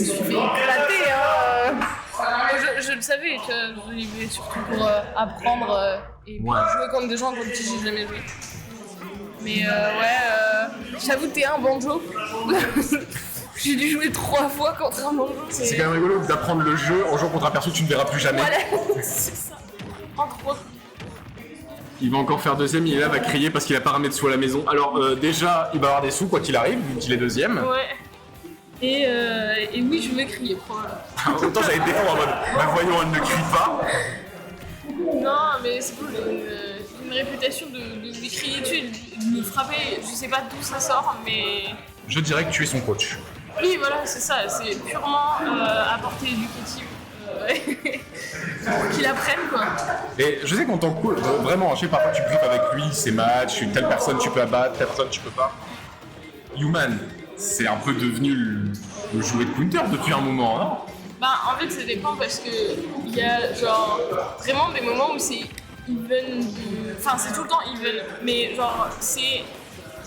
me suis fait éclater. Je le savais, tu vois, j'y vais surtout pour apprendre et pour jouer contre des gens contre qui j'ai jamais joué. Mais j'avoue, t'es un banjo. J'ai dû jouer 3 fois contre un banjo. C'est quand même rigolo d'apprendre le jeu en jouant contre un perso que tu ne verras plus jamais. Voilà, c'est ça. Entre autres. Il va encore faire deuxième, il est là, va crier parce qu'il a pas ramené de sous à la maison. Alors déjà, il va avoir des sous quoi qu'il arrive, vu qu'il est deuxième. Ouais. Et oui, je vais crier probablement. Autant j'allais te défendre en mode, bah voyons, elle ne crie pas. Non, mais c'est cool, j'ai une réputation de lui crier dessus, de me frapper. Je sais pas d'où ça sort, mais... Je dirais que tu es son coach. Oui, voilà, c'est ça, c'est purement à portée éducative. Pour qu'il apprenne, quoi. Et je sais qu'on t'en cool, vraiment, je sais parfois tu briefes avec lui, ses matchs, telle personne tu peux abattre, telle personne tu peux pas. Human, c'est un peu devenu le jouet de Counter depuis un moment, non? Bah, en fait, ça dépend parce que il y a genre vraiment des moments où c'est even, enfin, c'est tout le temps even, mais genre,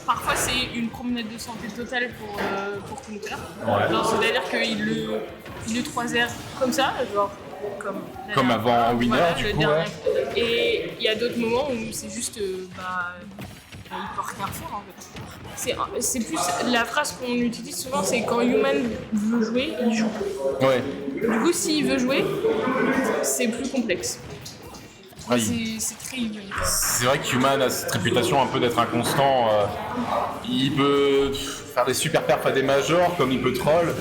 parfois c'est une promenade de santé totale pour Counter. Ouais. Genre, c'est-à-dire qu'il le 3R comme ça, genre comme avant Winner, voilà, du coup, dernier. ouais. Et il y a d'autres moments où c'est juste, il peut rien faire en fait. C'est plus la phrase qu'on utilise souvent, c'est quand Human veut jouer, il joue. Ouais. Du coup, s'il veut jouer, c'est plus complexe. Oui. C'est très évident. C'est vrai que Human a cette réputation un peu d'être inconstant. Il peut faire des super perfs à des majors, comme il peut troll.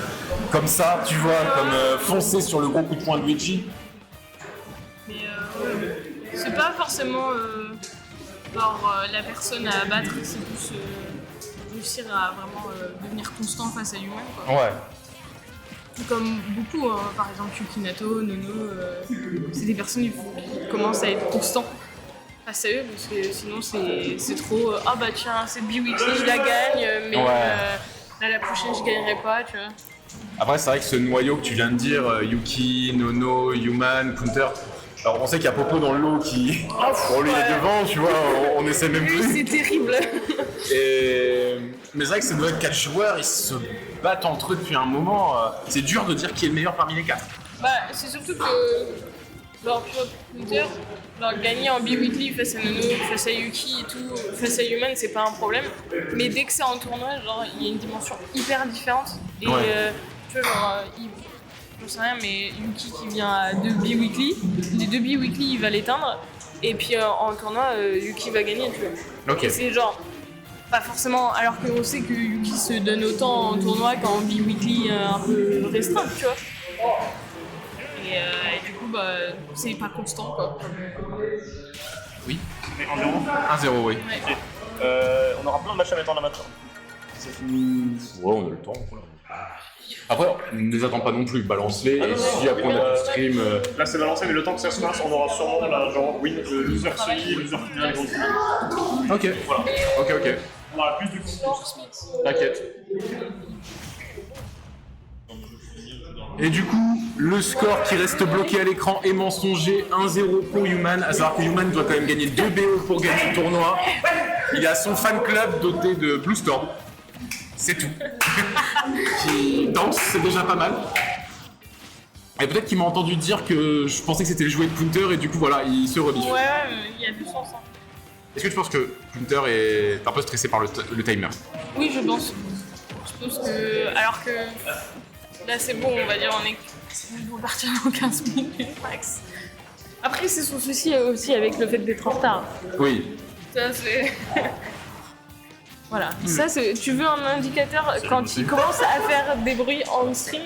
Comme ça, tu vois, comme foncer sur le gros coup de poing de Luigi. Mais c'est pas forcément la personne à abattre, c'est plus réussir à vraiment devenir constant face à Human, quoi. Ouais. Comme beaucoup, hein, par exemple Yukinato, Nono, c'est des personnes qui commencent à être constants face à eux parce que sinon c'est trop ah bah tiens cette B-Weekly je la gagne mais là la prochaine je gagnerai pas, tu vois. Après c'est vrai que ce noyau que tu viens de dire, Yuki, Nono, Human, Counter, alors on sait qu'il y a Popo dans le lot qui pour lui est devant, tu vois, on essaie même plus. C'est terrible. Mais c'est vrai que c'est doit être 4 joueurs, ils se battent entre eux depuis un moment. C'est dur de dire qui est le meilleur parmi les 4. Bah c'est surtout que genre Counter, gagner en B-Weekly face à Nono, face à Yuki et tout, face à Human c'est pas un problème. Mais dès que c'est en tournoi, genre il y a une dimension hyper différente. Et tu vois genre j'en sais rien mais Yuki qui vient à 2 B-Weekly, les 2 B-Weekly il va l'éteindre. Et puis en tournoi, Yuki va gagner, tu vois. Ok. Et c'est genre, pas forcément, alors qu'on sait que Yuki se donne autant en tournoi qu'en B-Weekly un peu restreint, tu vois. Et du coup, bah, c'est pas constant, quoi. Oui. Mais en 1-0, oui. Ouais. On aura plein de matchs à mettre en amateur. Ouais, on a le temps. Après, ne les attends pas non plus, balance-les, et si après on a du stream... Là c'est balancé, mais le temps que ça se passe, on aura sûrement là, genre win, loser semi, loser final, grand final. Ok, Voilà. ok. On aura plus du contenu. T'inquiète. Et du coup, le score qui reste bloqué à l'écran est mensonger, 1-0 pour Human, à savoir que Human doit quand même gagner 2 BO pour gagner le tournoi. Il a son fan club doté de Blue Storm. C'est tout. Qui danse, c'est déjà pas mal. Et peut-être qu'il m'a entendu dire que je pensais que c'était le jouet de Counter et du coup voilà, il se rebiffe. Ouais, il y a du sens. Hein. Est-ce que tu penses que Counter est un peu stressé par le timer? Oui, je pense. Je pense que. Alors que. Là, c'est bon, on va dire, on va partir dans 15 minutes max. Après, c'est son souci aussi avec le fait d'être en retard. Oui. Ça, c'est. Voilà, ça c'est. Tu veux un indicateur quand il commence à faire des bruits en stream,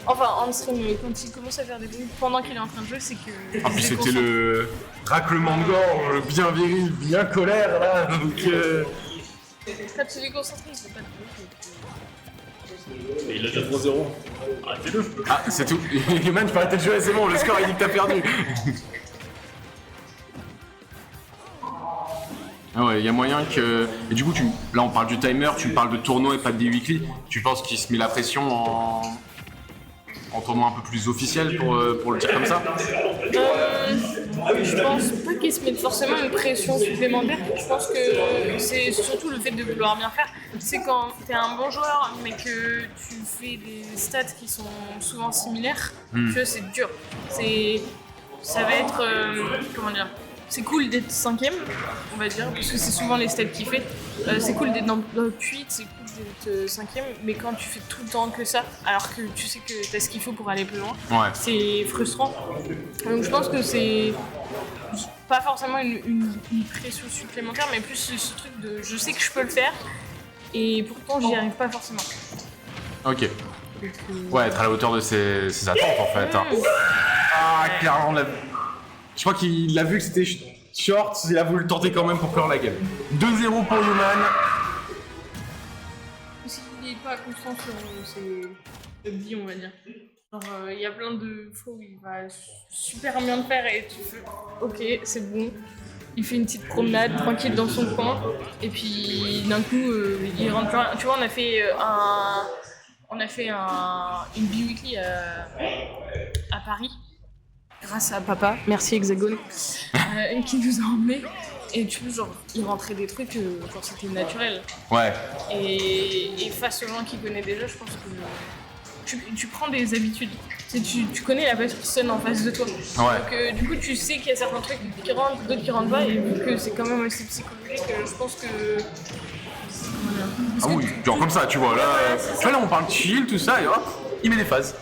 enfin en stream, quand il commence à faire des bruits pendant qu'il est en train de jouer, c'est que. Ah, puis c'était le raclement de gorge, bien viril, bien colère là, donc. Quand tu es concentré, il faut pas te bruit. Et il a déjà 3-0. Arrêtez-le. Ah, c'est tout. Human, tu peux arrêter de jouer, c'est bon, le score il dit que t'as perdu. Ah ouais, il y a moyen que... Et du coup, là on parle du timer, tu parles de tournoi et pas de D-Weekly. Tu penses qu'il se met la pression en tournoi un peu plus officiel pour le dire comme ça? Je pense pas qu'il se mette forcément une pression supplémentaire. Je pense que c'est surtout le fait de vouloir bien faire. c'est quand t'es un bon joueur, mais que tu fais des stats qui sont souvent similaires, tu vois, c'est dur. Ça va être, comment dire, c'est cool d'être 5ème, on va dire, parce que c'est souvent les stats qu'il fait. C'est cool d'être dans le 8, c'est cool d'être 5ème, mais quand tu fais tout le temps que ça, alors que tu sais que t'as ce qu'il faut pour aller plus loin, c'est frustrant. Donc je pense que c'est pas forcément une pression supplémentaire, mais plus ce truc de je sais que je peux le faire, et pourtant j'y arrive pas forcément. Ok. Ouais, être à la hauteur de ses attentes en fait. Hein. Ah, clairement, je crois qu'il a vu que c'était short, il a voulu le tenter quand même pour clore la game. 2-0 pour Human. S'il n'est pas constant sur ses upbeats, on va dire. Genre, il y a plein de fois où il va super bien le faire et tu fais ok, c'est bon. Il fait une petite promenade tranquille dans son coin et puis d'un coup il rentre plein. Tu vois, on a fait une bi-weekly à Paris grâce à papa, merci Hexagone, qui nous a emmenés. Et tu vois, genre, il rentrait des trucs quand c'était naturel. Ouais. Et face aux gens qui connaissent déjà, je pense que tu prends des habitudes. Tu connais la personne en face de toi. Ouais. Donc du coup, tu sais qu'il y a certains trucs qui rentrent, d'autres qui rentrent pas. Et vu que c'est quand même assez psychologique, je pense que... Ah oui, genre comme ça, tu vois, là, tu vois, là on parle chill, tout ça, et hop, il met des phases.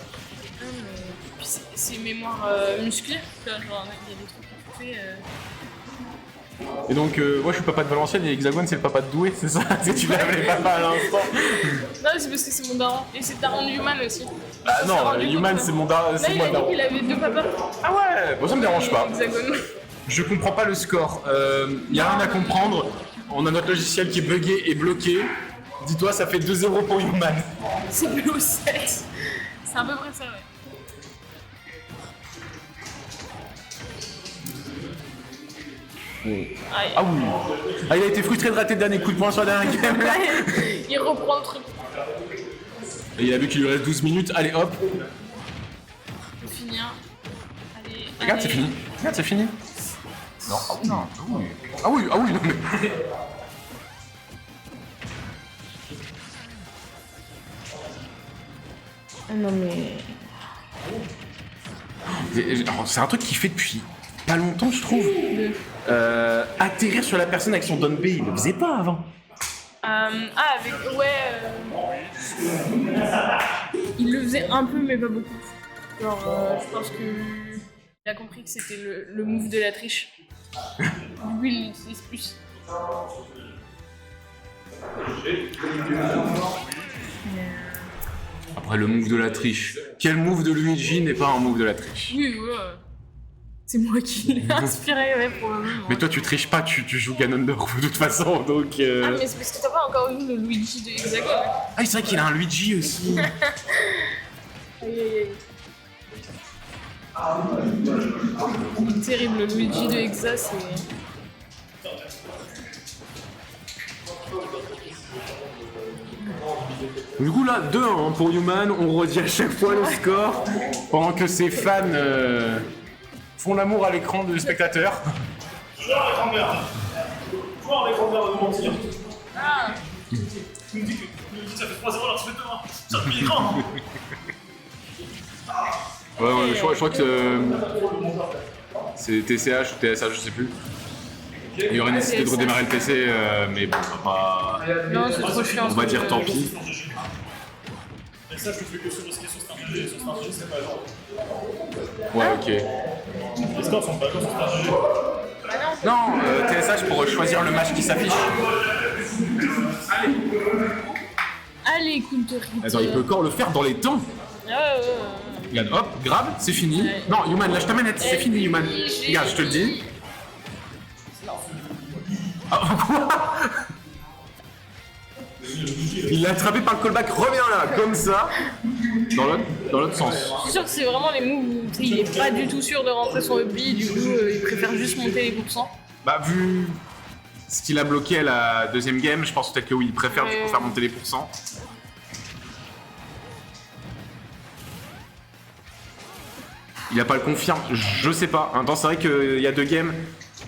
Puis c'est mémoire musculaire, tu vois, genre il y a des trucs qu'il faut faire. Et donc, moi je suis papa de Valenciennes et Hexagone c'est le papa de Douai, c'est ça? Tu lèves les papas à l'instant. Non, c'est parce que c'est mon daron. Et c'est le daron de Human aussi. Ah non, Human c'est mon daron. Là, il a dit qu'il avait 2 papas. Ah ouais, bon ça me dérange pas. Hexagone. Je comprends pas le score. Y a rien à comprendre. On a notre logiciel qui est buggé et bloqué. Dis-toi, ça fait 2-0 pour Human. C'est plus au 7. C'est à peu près ça, ouais. Ah oui. Ah, il a été frustré de rater le dernier coup de poing sur la dernière game. Il reprend le truc. Et il a vu qu'il lui reste 12 minutes. Allez hop. Faut finir. Allez. Regarde, c'est fini. Regarde, c'est fini. Non. Ah oui. Non. Ah oui. Ah oui. Non mais. Non mais... C'est un truc qu'il fait depuis pas longtemps, je trouve. Atterrir sur la personne avec son down B, il le faisait pas avant. avec... Ouais... Il le faisait un peu, mais pas beaucoup. Genre, je pense que... Il a compris que c'était le move de la triche. Lui, il l'utilise plus. Après, le move de la triche. Quel move de Luigi n'est pas un move de la triche? Oui, ouais. C'est moi qui l'ai inspiré, ouais, probablement. Mais toi, tu triches pas, tu joues Ganondorf de toute façon, donc... Ah, mais c'est parce que t'as pas encore vu le Luigi de Hexagone. Ah, c'est vrai qu'il a un Luigi aussi. Aïe. Terrible, le Luigi de Hexa, c'est... Du coup, là, 2-1 pour Human, on redit à chaque fois le score, pendant que ses fans font l'amour à l'écran de spectateurs. Joueur avec Rambert. Joueur avec Rambert va nous mentir. Ah. Tu me dis que ça fait 3-0 alors tu fais 2-1. Ça me met l'écran. Ouais, je crois que c'est TCH ou TSH, je sais plus. Il y aurait nécessité de redémarrer le PC, mais bon, on va pas... Non, c'est trop chiant. On va dire tant pis. Et ça, je le fais que sur ce qui est sur Stargg. Sur Stargg, c'est pas genre. Ouais, ok. Les scores sont pas comme sur Stargg. Non, TSH pour choisir le match qui s'affiche. Allez, écoute. Attends, il peut encore le faire dans les temps. Regarde, hop, grave, c'est fini. Ouais. Non, Human, lâche ta manette, c'est fini, Human. Regarde, je te le dis. Ah, quoi? Il l'a attrapé par le callback, reviens là, comme ça. Dans l'autre sens. Je suis sûr que c'est vraiment les moves où il est pas du tout sûr de rentrer son upbeat, du coup il préfère juste monter les pourcents. Bah, vu ce qu'il a bloqué à la deuxième game, je pense peut-être que oui, il préfère du coup faire monter les pourcents. Il a pas le confirme, je sais pas. En même temps, c'est vrai qu'il y a 2 games.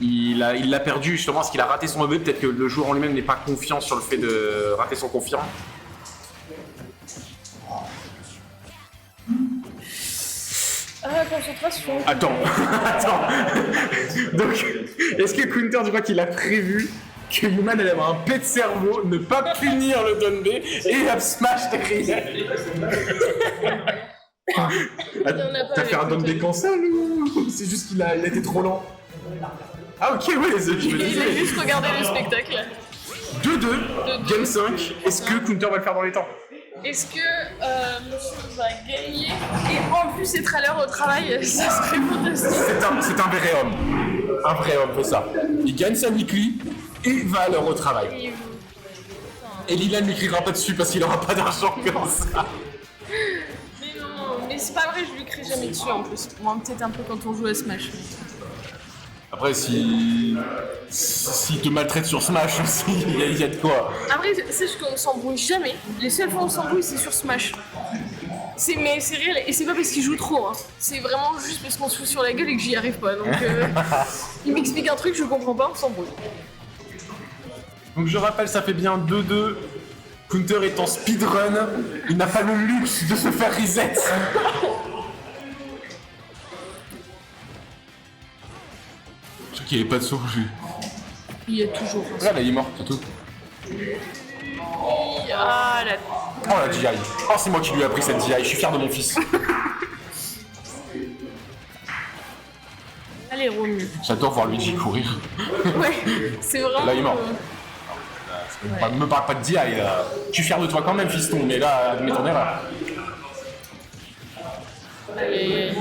il l'a perdu justement parce qu'il a raté son EB. Peut-être que le joueur en lui-même n'est pas confiant sur le fait de rater son confirme. Ah, concentration. Attends. Donc, est-ce que Counter, tu crois qu'il a prévu que Human allait avoir un pet de cerveau, ne pas punir le down B et up smash derrière? T'as fait un down B cancel ou c'est juste qu'il a été trop lent? Ah ok, ouais, je me Il a disais. juste regardé le spectacle. 2-2, game 5, est-ce que Counter va le faire dans les temps? Est-ce que monsieur va gagner et en plus être à l'heure au travail? Ça serait fantastique. C'est un vrai homme. Un vrai homme fait ça. Il gagne sa weekly et va à l'heure au travail. Et Lilan ne lui criera pas dessus parce qu'il aura pas d'argent comme ça. Mais non, mais c'est pas vrai, je lui crie jamais dessus en plus. Moi, peut-être un peu quand on joue à Smash. Après, s'il te maltraite sur Smash aussi, il y a de quoi. Après, sache qu'on s'embrouille jamais. Les seules fois où on s'embrouille, c'est sur Smash. Mais c'est réel, et c'est pas parce qu'il joue trop, hein. C'est vraiment juste parce qu'on se fout sur la gueule et que j'y arrive pas. Donc, il m'explique un truc, je comprends pas, on s'embrouille. Donc je rappelle, ça fait bien 2-2. Counter est en speedrun. Il n'a pas le luxe de se faire reset. Je sais qu'il n'y avait pas de saut. Il y a toujours un Là, il est mort, c'est tout. Ah là. Oh la DI. Oh, c'est moi qui lui ai appris cette DI. Je suis fier de mon fils. Allez, Romu. J'adore voir Luigi courir. Ouais, c'est vraiment. Là, il est mort. Me parle pas de DI là. Je suis fier de toi quand même, fiston, mais là, admets ton erreur. Allez.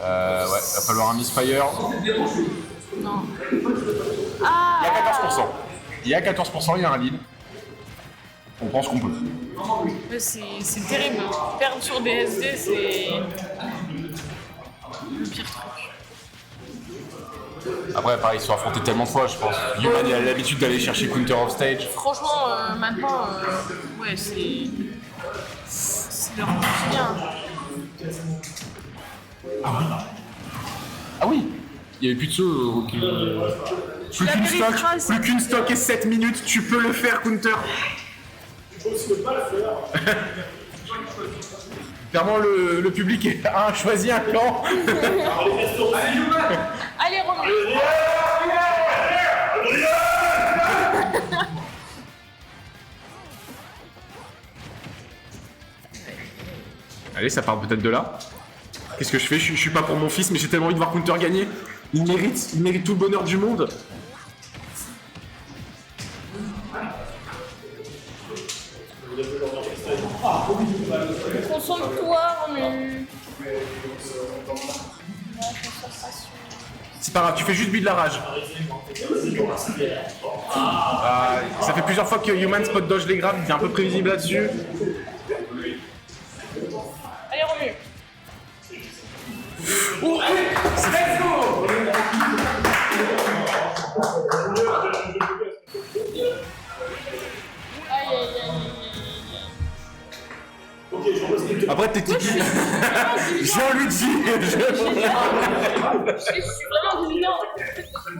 Ouais, va falloir un misfire. Non. Il Ah. y a 14%. Il y a 14%, il y a un lead. On pense qu'on peut. Ouais, c'est terrible. Perdre sur des SD, c'est le pire truc. Après, pareil, ils sont affrontés tellement de fois, je pense. Human il a l'habitude d'aller chercher counter off stage. Franchement, maintenant, ouais, c'est leur quotidien. Ah oui. Il n'y avait plus de saut. Plus qu'une stock et 7 minutes, tu peux le faire, Counter. Clairement, le public a choisi un camp. Allez, Romain. Allez, ça part peut-être de là. Qu'est-ce que je fais? Je suis pas pour mon fils, mais j'ai tellement envie de voir Counter gagner. Il mérite tout le bonheur du monde. Concentre-toi, Romain. C'est pas grave, tu fais juste but de la rage. Ça fait plusieurs fois que Human spot dodge les grabs, il est un peu prévisible là-dessus. Allez, Romain. Oh, let's go! Aïe, aïe, aïe, aïe. Après, t'es Tiki. Jean-Luigi. Je suis vraiment dominant.